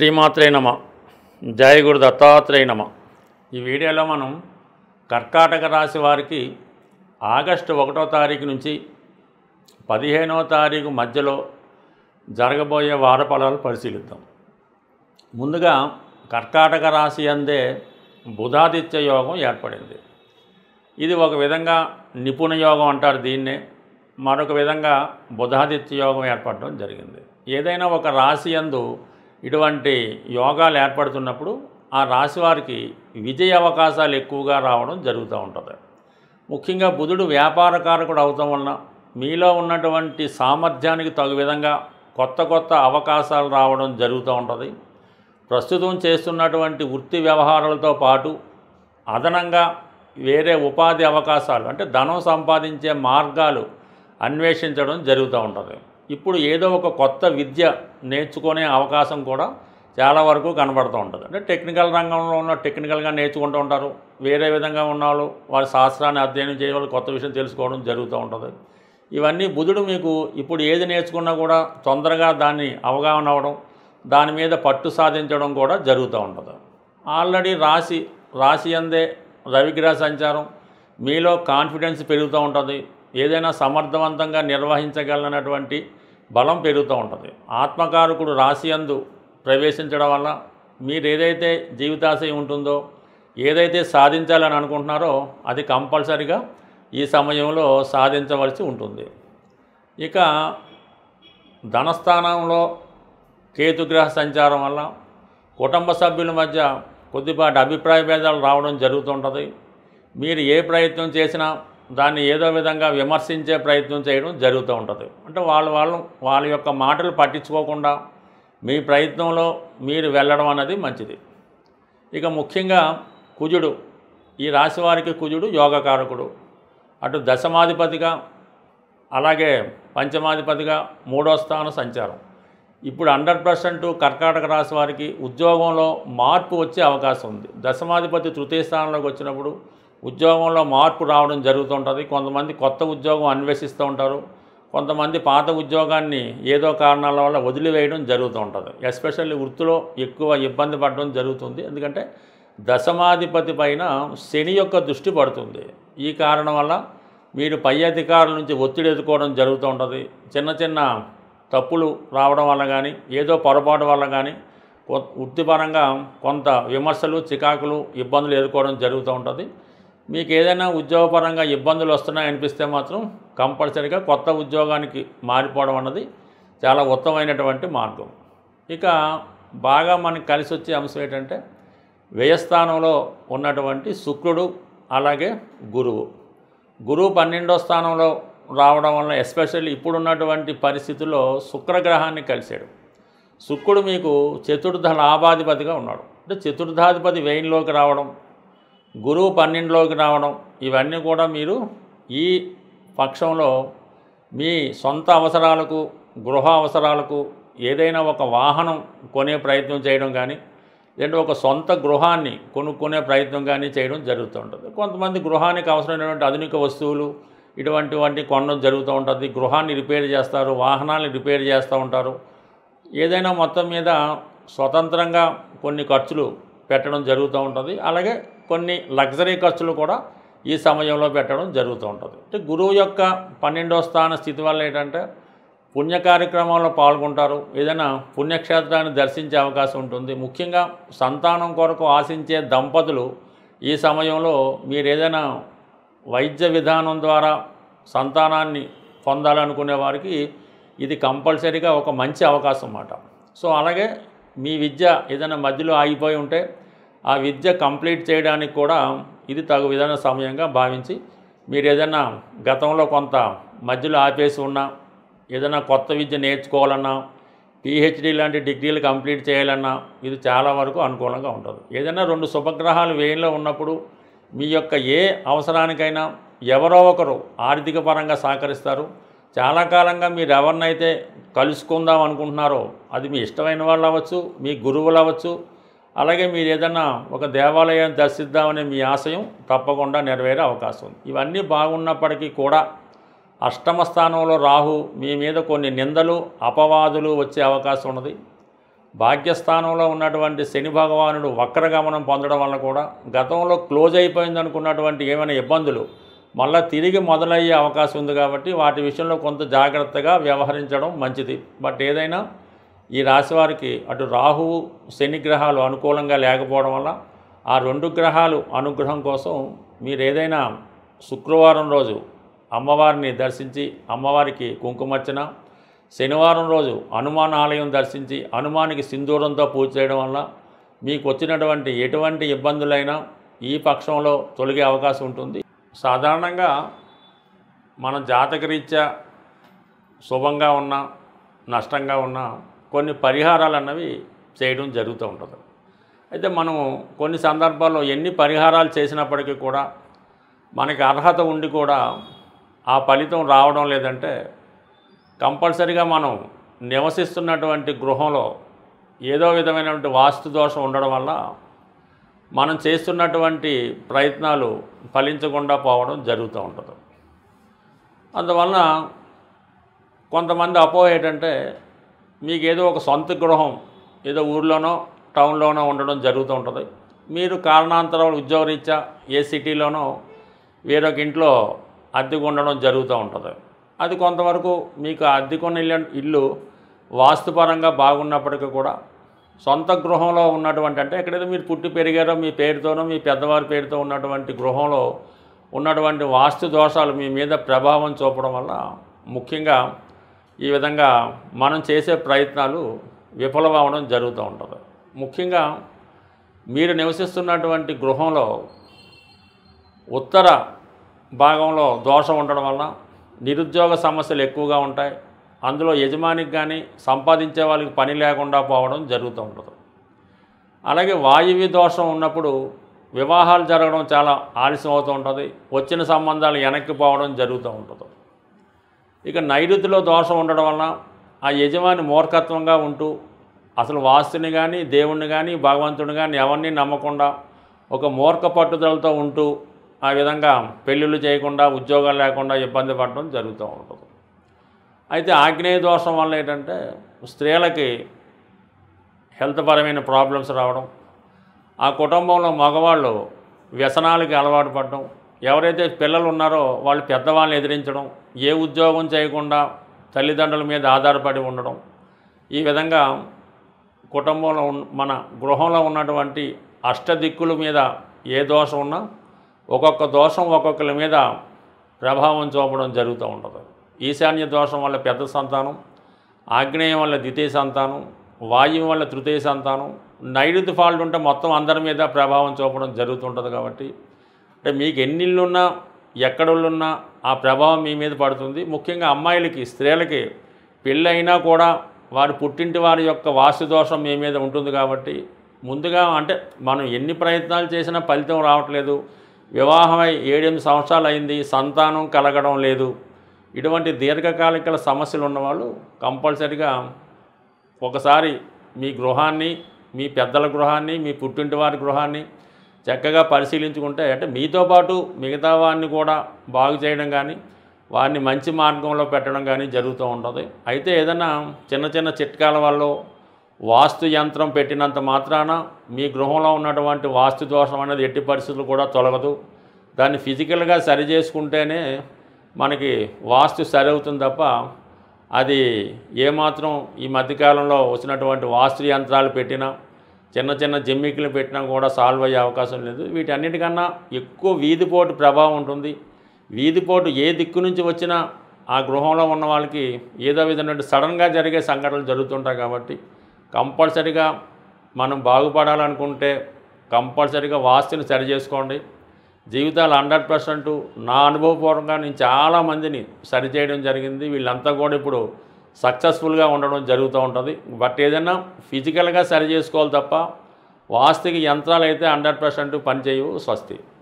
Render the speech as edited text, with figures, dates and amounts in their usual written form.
శ్రీమాత్రే నమ. జయ గురు దత్తాత్రేయ నమ. ఈ వీడియోలో మనం కర్కాటక రాశి వారికి ఆగస్టు 1వ తారీఖు నుంచి 15వ తారీఖు మధ్యలో జరగబోయే వార ఫలాలు పరిశీలిద్దాం. ముందుగా కర్కాటక రాశి అందే బుధాదిత్య యోగం ఏర్పడింది. ఇది ఒక విధంగా నిపుణ యోగం అంటారు దీన్నే. మరొక విధంగా బుధాదిత్య యోగం ఏర్పడడం జరిగింది. ఏదైనా ఒక రాశి యందు ఇటువంటి యోగాలు ఏర్పడుతున్నప్పుడు ఆ రాశి వారికి విజయ అవకాశాలు ఎక్కువగా రావడం జరుగుతూ ఉంటుంది. ముఖ్యంగా బుధుడు వ్యాపారకారకుడు అవటం వలన మీలో ఉన్నటువంటి సామర్థ్యానికి తగు విధంగా కొత్త అవకాశాలు రావడం జరుగుతూ ఉంటుంది. ప్రస్తుతం చేస్తున్నటువంటి వృత్తి వ్యవహారాలతో పాటు అదనంగా వేరే ఉపాధి అవకాశాలు అంటే ధనం సంపాదించే మార్గాలు అన్వేషించడం జరుగుతూ ఉంటుంది. ఇప్పుడు ఏదో ఒక కొత్త విద్య నేర్చుకునే అవకాశం కూడా చాలా వరకు కనబడుతూ ఉంటుంది. అంటే టెక్నికల్ రంగంలో ఉన్న టెక్నికల్గా నేర్చుకుంటూ ఉంటారు. వేరే విధంగా ఉన్నవాళ్ళు వారి శాస్త్రాన్ని అధ్యయనం చేయడం, కొత్త విషయం తెలుసుకోవడం జరుగుతూ ఉంటుంది. ఇవన్నీ బుధుడు మీకు ఇప్పుడు ఏది నేర్చుకున్నా కూడా తొందరగా దాన్ని అవగాహన అవ్వడం, దాని మీద పట్టు సాధించడం కూడా జరుగుతూ ఉంటుంది. ఆల్రెడీ రాశి అందే రవిగ్రహ సంచారం మీలో కాన్ఫిడెన్స్ పెరుగుతూ ఉంటుంది. ఏదైనా సమర్థవంతంగా నిర్వహించగలనటువంటి బలం పెరుగుతూ ఉంటుంది. ఆత్మకారకుడు రాశి యందు ప్రవేశించడం వల్ల మీరు ఏదైతే జీవితాశయం ఉంటుందో, ఏదైతే సాధించాలని అనుకుంటున్నారో అది కంపల్సరిగా ఈ సమయంలో సాధించవలసి ఉంటుంది. ఇక ధనస్థానంలో కేతుగ్రహ సంచారం వల్ల కుటుంబ సభ్యుల మధ్య కొద్దిపాటి అభిప్రాయ భేదాలు రావడం జరుగుతుంటుంది. మీరు ఏ ప్రయత్నం చేసినా దాన్ని ఏదో విధంగా విమర్శించే ప్రయత్నం చేయడం జరుగుతూ ఉంటుంది. అంటే వాళ్ళ యొక్క మాటలు పట్టించుకోకుండా మీ ప్రయత్నంలో మీరు వెళ్ళడం అనేది మంచిది. ఇక ముఖ్యంగా కుజుడు, ఈ రాశి వారికి కుజుడు యోగకారకుడు. అటు దశమాధిపతిగా అలాగే పంచమాధిపతిగా 3వ స్థాన సంచారం. ఇప్పుడు 100% కర్కాటక రాశి వారికి ఉద్యోగంలో మార్పు వచ్చే అవకాశం ఉంది. దశమాధిపతి తృతీయ స్థానంలోకి వచ్చినప్పుడు ఉద్యోగంలో మార్పు రావడం జరుగుతుంటుంది. కొంతమంది కొత్త ఉద్యోగం అన్వేషిస్తూ ఉంటారు. కొంతమంది పాత ఉద్యోగాన్ని ఏదో కారణాల వల్ల వదిలివేయడం జరుగుతూ ఉంటుంది. ఎస్పెషల్లీ వృత్తిలో ఎక్కువ ఇబ్బంది పడడం జరుగుతుంది. ఎందుకంటే దశమాధిపతి పైన శని యొక్క దృష్టి పడుతుంది. ఈ కారణం వల్ల మీరు పై అధికారుల నుంచి ఒత్తిడి ఎదుర్కోవడం జరుగుతూ ఉంటుంది. చిన్న తప్పులు రావడం వల్ల కానీ ఏదో పొరపాటు వల్ల కానీ వృత్తిపరంగా కొంత విమర్శలు, చికాకులు, ఇబ్బందులు ఎదుర్కోవడం జరుగుతూ ఉంటుంది. మీకు ఏదైనా ఉద్యోగపరంగా ఇబ్బందులు వస్తున్నాయనిపిస్తే మాత్రం కంపల్సరీగా కొత్త ఉద్యోగానికి మారిపోవడం అన్నది చాలా ఉత్తమమైనటువంటి మార్గం. ఇక బాగా మనకి కలిసి వచ్చే అంశం ఏంటంటే వ్యయస్థానంలో ఉన్నటువంటి శుక్రుడు అలాగే గురువు 12వ స్థానంలో రావడం వల్ల ఎస్పెషల్లీ ఇప్పుడున్నటువంటి పరిస్థితుల్లో శుక్రగ్రహాన్ని కలిశాడు. శుక్రుడు మీకు చతుర్థ లాభాధిపతిగా ఉన్నాడు. అంటే చతుర్థాధిపతి వ్యయంలోకి రావడం, గురువు 12లోకి రావడం, ఇవన్నీ కూడా మీరు ఈ పక్షంలో మీ సొంత అవసరాలకు, గృహ అవసరాలకు ఏదైనా ఒక వాహనం కొనే ప్రయత్నం చేయడం కానీ, లేదంటే ఒక సొంత గృహాన్ని కొనుక్కునే ప్రయత్నం కానీ చేయడం జరుగుతూ ఉంటుంది. కొంతమంది గృహానికి అవసరమైనటువంటి ఆధునిక వస్తువులు ఇటువంటివన్నీ కొనడం జరుగుతూ ఉంటుంది. గృహాన్ని రిపేర్ చేస్తారు, వాహనాన్ని రిపేర్ చేస్తూ ఉంటారు. ఏదైనా మొత్తం మీద స్వతంత్రంగా కొన్ని ఖర్చులు పెట్టడం జరుగుతూ ఉంటుంది. అలాగే కొన్ని లగ్జరీ ఖర్చులు కూడా ఈ సమయంలో పెట్టడం జరుగుతూ ఉంటుంది. అంటే గురువు యొక్క 12వ స్థాన స్థితి వల్ల ఏంటంటే పుణ్య కార్యక్రమాల్లో పాల్గొంటారు. ఏదైనా పుణ్యక్షేత్రాన్ని దర్శించే అవకాశం ఉంటుంది. ముఖ్యంగా సంతానం కొరకు ఆశించే దంపతులు ఈ సమయంలో మీరు ఏదైనా వైద్య విధానం ద్వారా సంతానాన్ని పొందాలనుకునే వారికి ఇది కంపల్సరీగా ఒక మంచి అవకాశం అన్నమాట. సో అలాగే మీ విద్య ఏదైనా మధ్యలో ఆగిపోయి ఉంటే ఆ విద్య కంప్లీట్ చేయడానికి కూడా ఇది తగు విధాన సమయంగా భావించి మీరు ఏదైనా గతంలో కొంత మధ్యలో ఆపేసి ఉన్నా, ఏదైనా కొత్త విద్య నేర్చుకోవాలన్నా, పిహెచ్డి లాంటి డిగ్రీలు కంప్లీట్ చేయాలన్నా ఇది చాలా వరకు అనుకూలంగా ఉంటుంది. ఏదైనా 2 శుభగ్రహాలు వ్యయంలో ఉన్నప్పుడు మీ యొక్క ఏ అవసరానికైనా ఎవరో ఒకరు ఆర్థిక పరంగా సహకరిస్తారు. చాలా కాలంగా మీరు ఎవరినైతే కలుసుకుందాం అనుకుంటున్నారో అది మీ ఇష్టమైన వాళ్ళు అవ్వచ్చు, మీ గురువులు అవ్వచ్చు, అలాగే మీరు ఏదైనా ఒక దేవాలయాన్ని దర్శిద్దామనే మీ ఆశయం తప్పకుండా నెరవేరే అవకాశం ఉంది. ఇవన్నీ బాగున్నప్పటికీ కూడా అష్టమ స్థానంలో రాహు మీ మీద కొన్ని నిందలు, అపవాదులు వచ్చే అవకాశం ఉన్నది. భాగ్యస్థానంలో ఉన్నటువంటి శని భగవానుడు వక్రగమనం పొందడం వల్ల కూడా గతంలో క్లోజ్ అయిపోయింది అనుకున్నటువంటి ఏమైనా ఇబ్బందులు మళ్ళీ తిరిగి మొదలయ్యే అవకాశం ఉంది కాబట్టి వాటి విషయంలో కొంత జాగ్రత్తగా వ్యవహరించడం మంచిది. బట్ ఏదైనా ఈ రాశి వారికి అటు రాహువు శని గ్రహాలు అనుకూలంగా లేకపోవడం వల్ల ఆ 2 గ్రహాలు అనుగ్రహం కోసం మీరు ఏదైనా శుక్రవారం రోజు అమ్మవారిని దర్శించి అమ్మవారికి కుంకుమర్చన, శనివారం రోజు హనుమాన్ ఆలయం దర్శించి హనుమానికి సింధూరంతో పూజ చేయడం వల్ల మీకు వచ్చినటువంటి ఎటువంటి ఇబ్బందులైనా ఈ పక్షంలో తొలగే అవకాశం ఉంటుంది. సాధారణంగా మన జాతకరీత్యా శుభంగా ఉన్న నష్టంగా ఉన్న కొన్ని పరిహారాలు అన్నవి చేయడం జరుగుతూ ఉంటుంది. అయితే మనం కొన్ని సందర్భాల్లో ఎన్ని పరిహారాలు చేసినప్పటికీ కూడా మనకి అర్హత ఉండి కూడా ఆ ఫలితం రావడం లేదంటే కంపల్సరిగా మనం నివసిస్తున్నటువంటి గృహంలో ఏదో విధమైనటువంటి వాస్తు దోషం ఉండడం వల్ల మనం చేస్తున్నటువంటి ప్రయత్నాలు ఫలించకుండా పోవడం జరుగుతూ ఉంటుంది. అందువల్ల కొంతమంది అపోహ ఏంటంటే మీకు ఏదో ఒక సొంత గృహం ఏదో ఊర్లోనో టౌన్లోనో ఉండడం జరుగుతూ ఉంటుంది. మీరు కారణాంతరాలు ఉద్యోగరీత్యా ఏ సిటీలోనో వేరొక ఇంట్లో అద్దెకు ఉండడం జరుగుతూ ఉంటుంది. అది కొంతవరకు మీకు అద్దెకున్న ఇల్లు వాస్తుపరంగా బాగున్నప్పటికీ కూడా సొంత గృహంలో ఉన్నటువంటి అంటే ఎక్కడైతే మీరు పుట్టి పెరిగారో మీ పేరుతోనో మీ పెద్దవారి పేరుతో ఉన్నటువంటి గృహంలో ఉన్నటువంటి వాస్తు దోషాలు మీ మీద ప్రభావం చూపడం వల్ల ముఖ్యంగా ఈ విధంగా మనం చేసే ప్రయత్నాలు విఫలమవడం జరుగుతూ ఉంటుంది. ముఖ్యంగా మీరు నివసిస్తున్నటువంటి గృహంలో ఉత్తర భాగంలో దోషం ఉండడం వల్ల నిరుద్యోగ సమస్యలు ఎక్కువగా ఉంటాయి. అందులో యజమానికి కానీ సంపాదించే వాళ్ళకి పని లేకుండా పోవడం జరుగుతూ ఉంటుంది. అలాగే వాయువ్య దోషం ఉన్నప్పుడు వివాహాలు జరగడం చాలా ఆలస్యం అవుతూ ఉంటుంది. వచ్చిన సంబంధాలు వెనక్కి పోవడం జరుగుతూ ఉంటుంది. ఇక నైరుతిలో దోషం ఉండడం వల్ల ఆ యజమాని మూర్ఖత్వంగా ఉంటూ అసలు వాస్తుని కానీ దేవుణ్ణి కానీ భగవంతుని కానీ ఎవరిని నమ్మకుండా ఒక మూర్ఖ పట్టుదలతో ఉంటూ ఆ విధంగా పెళ్ళిళ్ళు చేయకుండా ఉద్యోగాలు లేకుండా ఇబ్బంది పడడం జరుగుతూ ఉంటుంది. అయితే ఆగ్నేయ దోషం వల్ల ఏంటంటే స్త్రీలకి హెల్త్ పరమైన ప్రాబ్లమ్స్ రావడం, ఆ కుటుంబంలో మగవాళ్ళు వ్యసనాలకి అలవాటు పడడం, ఎవరైతే పిల్లలు ఉన్నారో వాళ్ళు పెద్దవాళ్ళని ఎదిరించడం, ఏ ఉద్యోగం చేయకుండా తల్లిదండ్రుల మీద ఆధారపడి ఉండడం, ఈ విధంగా కుటుంబంలో మన గృహంలో ఉన్నటువంటి అష్టదిక్కుల మీద ఏ దోషం ఉన్నా ఒక్కొక్క దోషం ఒక్కొక్కరి మీద ప్రభావం చూపడం జరుగుతూ ఉంటుంది. ఈశాన్య దోషం వల్ల పెద్ద సంతానం, ఆగ్నేయం వల్ల ద్వితీయ సంతానం, వాయువు వల్ల తృతీయ సంతానం, నైరుతి ఫాల్ట్ ఉంటే మొత్తం అందరి మీద ప్రభావం చూపడం జరుగుతుంటుంది. కాబట్టి అంటే మీకు ఎన్ని ఇళ్ళున్నా ఎక్కడున్నా ఆ ప్రభావం మీ మీద పడుతుంది. ముఖ్యంగా అమ్మాయిలకి స్త్రీలకి పెళ్ళైనా కూడా వారి పుట్టింటి వారి యొక్క వాస్తు దోషం మీ మీద ఉంటుంది. కాబట్టి ముందుగా అంటే మనం ఎన్ని ప్రయత్నాలు చేసినా ఫలితం రావట్లేదు, వివాహమై 7-8 సంవత్సరాలు అయింది, సంతానం కలగడం లేదు, ఇటువంటి దీర్ఘకాలిక సమస్యలు ఉన్నవాళ్ళు కంపల్సరిగా ఒకసారి మీ గృహాన్ని, మీ పెద్దల గృహాన్ని, మీ పుట్టింటి వారి గృహాన్ని చక్కగా పరిశీలించుకుంటే అంటే మీతో పాటు మిగతా వారిని కూడా బాగు చేయడం కానీ వారిని మంచి మార్గంలో పెట్టడం కానీ జరుగుతూ ఉంటుంది. అయితే ఏదైనా చిన్న చిన్న చిట్కాల వల్ల వాస్తు యంత్రం పెట్టినంత మాత్రాన మీ గృహంలో ఉన్నటువంటి వాస్తు దోషం అనేది ఎట్టి పరిస్థితులు కూడా తొలగదు. దాన్ని ఫిజికల్గా సరి చేసుకుంటేనే మనకి వాస్తు సరి అవుతుంది తప్ప అది ఏమాత్రం ఈ మధ్యకాలంలో వచ్చినటువంటి వాస్తు యంత్రాలు పెట్టినా చిన్న చిన్న జిమ్మికులు పెట్టినా కూడా సాల్వ్ అయ్యే అవకాశం లేదు. వీటన్నిటికన్నా ఎక్కువ వీధిపోటు ప్రభావం ఉంటుంది. వీధిపోటు ఏ దిక్కు నుంచి వచ్చినా ఆ గృహంలో ఉన్న వాళ్ళకి ఏదో విధంగా సడన్గా జరిగే సంఘటనలు జరుగుతుంటాయి. కాబట్టి కంపల్సరిగా మనం బాగుపడాలనుకుంటే కంపల్సరిగా వాస్తుని సరి చేసుకోండి. జీవితాలు 100% నా అనుభవపూర్వకంగా నేను చాలామందిని సరిచేయడం జరిగింది. వీళ్ళంతా కూడా ఇప్పుడు సక్సెస్ఫుల్గా ఉండడం జరుగుతూ ఉంటుంది. బట్ ఏదైనా ఫిజికల్గా సరి చేసుకోవాలి తప్ప వాస్తుకి యంత్రాలు అయితే 100% పనిచేయవు. స్వస్తి.